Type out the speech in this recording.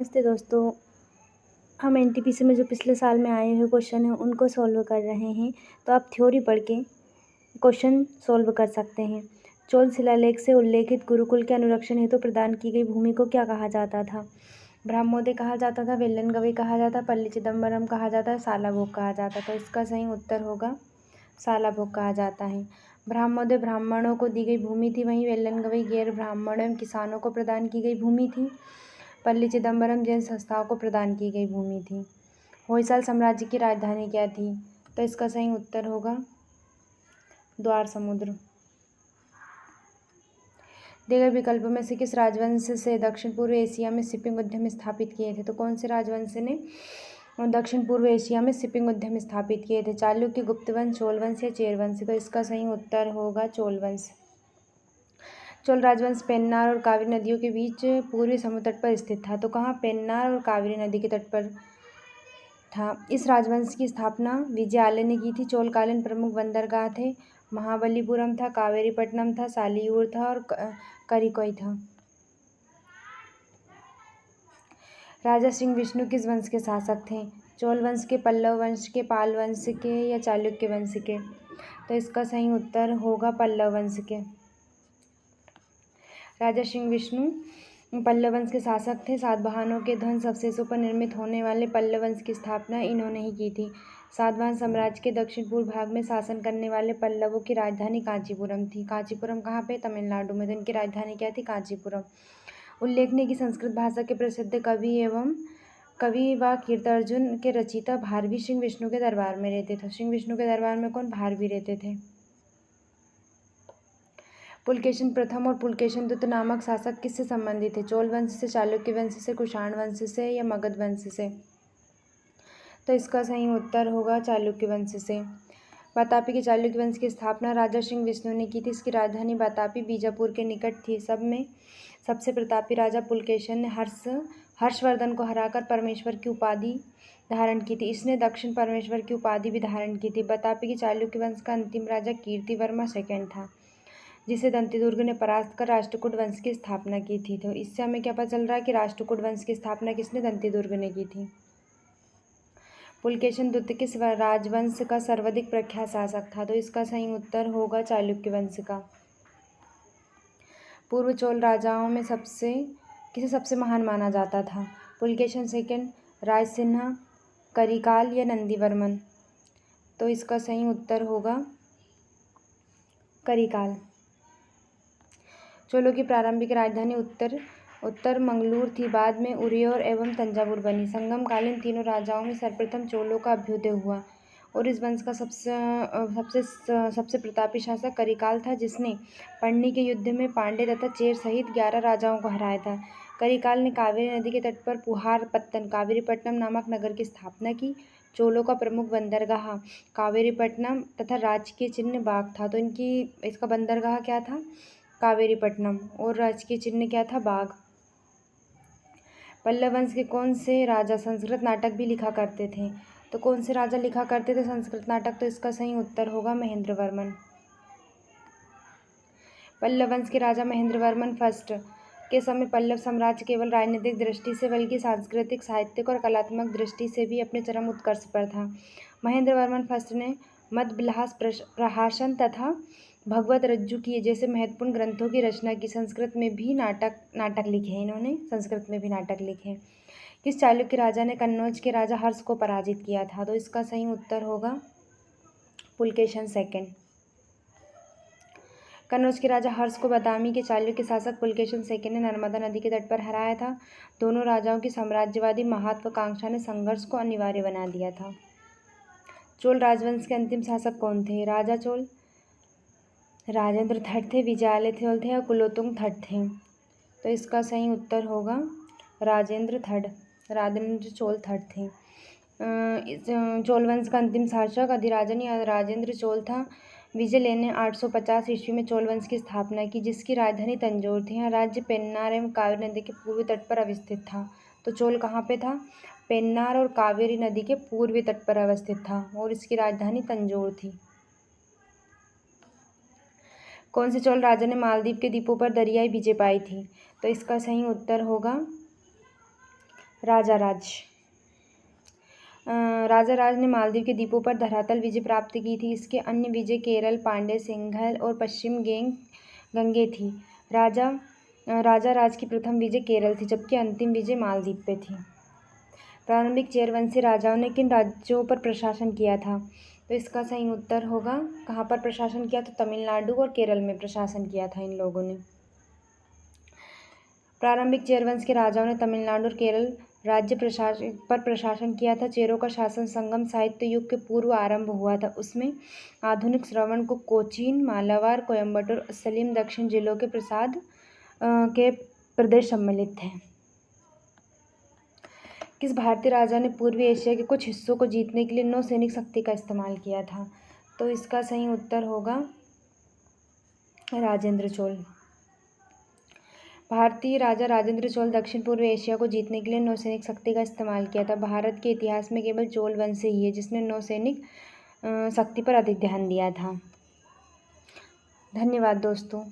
नमस्ते दोस्तों। हम एनटीपीसी में जो पिछले साल में आए हुए क्वेश्चन हैं उनको सॉल्व कर रहे हैं। तो आप थ्योरी पढ़ के क्वेश्चन सॉल्व कर सकते हैं। चोल शिलालेख से उल्लेखित गुरुकुल के अनुरक्षण हेतु प्रदान की गई भूमि को क्या कहा जाता था? ब्रह्मोदय कहा जाता था, वेलन गवई कहा जाता, पल्ली चिदम्बरम कहा जाता है, सालाभोग कहा जाता। तो इसका सही उत्तर होगा सालाभोग कहा जाता है। ब्रह्मोदय ब्राह्मणों को दी गई भूमि थी, वहीं वेलन गवई गैर ब्राह्मणों एवं किसानों को प्रदान की गई भूमि थी। पल्ली चिदम्बरम जैन संस्थाओं को प्रदान की गई भूमि थी। होयसाल साम्राज्य की राजधानी क्या थी? तो इसका सही उत्तर होगा द्वार समुद्र। दिए गए विकल्पों में से किस राजवंश से दक्षिण पूर्व एशिया में शिपिंग उद्यम स्थापित किए थे? तो कौन से राजवंश ने दक्षिण पूर्व एशिया में शिपिंग उद्यम स्थापित किए थे? चालुक्य, गुप्तवंश, चोल वंश या चेर वंश? तो इसका सही उत्तर होगा चोल वंश। चोल राजवंश पेन्नार और कावेरी नदियों के बीच पूर्वी समुद्र तट पर स्थित था। तो कहाँ? पेन्नार और कावेरी नदी के तट पर था। इस राजवंश की स्थापना विजयालय ने की थी। चोलकालीन प्रमुख बंदरगाह थे महाबलीपुरम था, कावेरीपट्टनम था, सालियूर था और करिकोई था। राजा सिंह विष्णु किस वंश के शासक थे? चोल वंश के, पल्लव वंश के, पाल वंश के या चालुक्य वंश के? तो इसका सही उत्तर होगा पल्लव वंश के। राजा सिंह विष्णु पल्लव वंश के शासक थे। सातवाहनों के ध्वंस अवशेषों पर निर्मित होने वाले पल्लव वंश की स्थापना इन्होंने ही की थी। सातवाहन साम्राज्य के दक्षिण पूर्व भाग में शासन करने वाले पल्लवों की राजधानी कांचीपुरम थी। कांचीपुरम कहाँ पे? तमिलनाडु में। तो इनकी राजधानी क्या थी? कांचीपुरम। उल्लेखनीय कि संस्कृत भाषा के प्रसिद्ध कवि व कीर्तर्जुन के रचयिता भारवी सिंह विष्णु के दरबार में रहते थे। सिंह विष्णु के दरबार में कौन? भारवी रहते थे। पुलकेशिन प्रथम और पुलकेशिन द्वितीय नामक शासक किससे संबंधित थे? चोल वंश से, चालुक्य वंश से, कुषाण वंश से या मगध वंश से? तो इसका सही उत्तर होगा चालुक्य वंश से। वातापी के चालुक्य वंश की स्थापना राजा सिंह विष्णु ने की थी। इसकी राजधानी वातापी बीजापुर के निकट थी। सबसे प्रतापी राजा पुलकेशिन ने हर्षवर्धन को हराकर परमेश्वर की उपाधि धारण की थी। इसने दक्षिण परमेश्वर की उपाधि भी धारण की थी। वातापी के चालुक्य वंश का अंतिम राजा कीर्तिवर्मा सेकंड था, जिसे दंतीदुर्ग ने परास्त कर राष्ट्रकूट वंश की स्थापना की थी। तो इससे हमें क्या पता चल रहा है कि राष्ट्रकूट वंश की स्थापना किसने? दंतीदुर्ग ने की थी। पुलकेशिन द्वितीय किस राजवंश का सर्वाधिक प्रख्यात शासक था? तो इसका सही उत्तर होगा चालुक्य वंश का। पूर्व चोल राजाओं में किसे सबसे महान माना जाता था? पुलकेशिन सेकंड, राजसिन्हा, करिकाल या नंदीवर्मन? तो इसका सही उत्तर होगा करिकाल। चोलों की प्रारंभिक राजधानी उत्तर मंगलूर थी। बाद में उरियोर एवं तंजावुर बनी। संगमकालीन तीनों राजाओं में सर्वप्रथम चोलों का अभ्युदय हुआ और इस वंश का सबसे प्रतापी शासक करिकाल था, जिसने पन्नी के युद्ध में पांड्य तथा चेर सहित 11 राजाओं को हराया था। करिकाल ने कावेरी नदी के तट पर पुहारपत्तन कावेरीपट्टनम नामक नगर की स्थापना की। चोलों का प्रमुख बंदरगाह कावेरीपट्टनम तथा राजकीय चिन्ह बाग था। तो इसका बंदरगाह क्या था? कावेरीपट्टनम। और राजकीय चिन्ह क्या था? बाग। पल्लव वंश के कौन से राजा संस्कृत नाटक भी लिखा करते थे? तो कौन से राजा लिखा करते थे संस्कृत नाटक? तो इसका सही उत्तर होगा महेंद्रवर्मन। पल्लव वंश के राजा महेंद्रवर्मन फर्स्ट के समय पल्लव साम्राज्य केवल राजनीतिक दृष्टि से बल्कि सांस्कृतिक, साहित्यिक और कलात्मक दृष्टि से भी अपने चरम उत्कर्ष पर था। महेंद्रवर्मन फर्स्ट ने मदविलास प्रहसन तथा भगवत रज्जु की जैसे महत्वपूर्ण ग्रंथों की रचना की। संस्कृत में भी नाटक लिखे हैं इन्होंने। संस्कृत में भी नाटक लिखे। किस चालुक्य राजा ने कन्नौज के राजा हर्ष को पराजित किया था? तो इसका सही उत्तर होगा पुलकेशिन सेकंड। कन्नौज के राजा हर्ष को बादामी के चालुक्य शासक पुलकेशिन सेकंड ने नर्मदा नदी के तट पर हराया था। दोनों राजाओं की साम्राज्यवादी महत्वाकांक्षा ने संघर्ष को अनिवार्य बना दिया था। चोल राजवंश के अंतिम शासक कौन थे? राजा चोल राजेंद्र थर्ड थे, विजयालय चोल थे या कुलोत्तुंग थर्ड थे? तो इसका सही उत्तर होगा राजेंद्र चोल थर्ड थे। चोल वंश का अंतिम शासक अधिराजन या राजेंद्र चोल था। विजय ने 850 ईस्वी में चोल वंश की स्थापना की, जिसकी राजधानी तंजौर थी। यहाँ राज्य पेन्नार एवं कावेरी नदी के पूर्वी तट पर अवस्थित था। तो चोल कहाँ पे था? पेन्नार और कावेरी नदी के पूर्वी तट पर अवस्थित था और इसकी राजधानी तंजौर थी। कौन से चोल राजा ने मालदीव के द्वीपों पर दरियाई विजय पाई थी? तो इसका सही उत्तर होगा राजा राज राजा राज ने मालदीव के द्वीपों पर धरातल विजय प्राप्त की थी। इसके अन्य विजय केरल, पांड्य, सिंघल और पश्चिम गंगे थी। राजा राज की प्रथम विजय केरल थी, जबकि अंतिम विजय मालदीव पे थी। प्रारंभिक चेरवंशी राजाओं ने किन राज्यों पर प्रशासन किया था? तो इसका सही उत्तर होगा, कहाँ पर प्रशासन किया? तो तमिलनाडु और केरल में प्रशासन किया था इन लोगों ने। प्रारंभिक चेरवंश के राजाओं ने तमिलनाडु और केरल राज्य पर प्रशासन किया था। चेरों का शासन संगम साहित्य युग के पूर्व आरंभ हुआ था। उसमें आधुनिक श्रवण को कोचीन, मालाबार, कोयम्बटूर, सलीम दक्षिण जिलों के के प्रदेश सम्मिलित थे। किस भारतीय राजा ने पूर्वी एशिया के कुछ हिस्सों को जीतने के लिए नौसैनिक शक्ति का इस्तेमाल किया था? तो इसका सही उत्तर होगा राजेंद्र चोल। भारतीय राजा राजेंद्र चोल दक्षिण पूर्व एशिया को जीतने के लिए नौसैनिक शक्ति का इस्तेमाल किया था। भारत के इतिहास में केवल चोल वंश ही है जिसने नौसैनिक शक्ति पर अधिक ध्यान दिया था। धन्यवाद दोस्तों।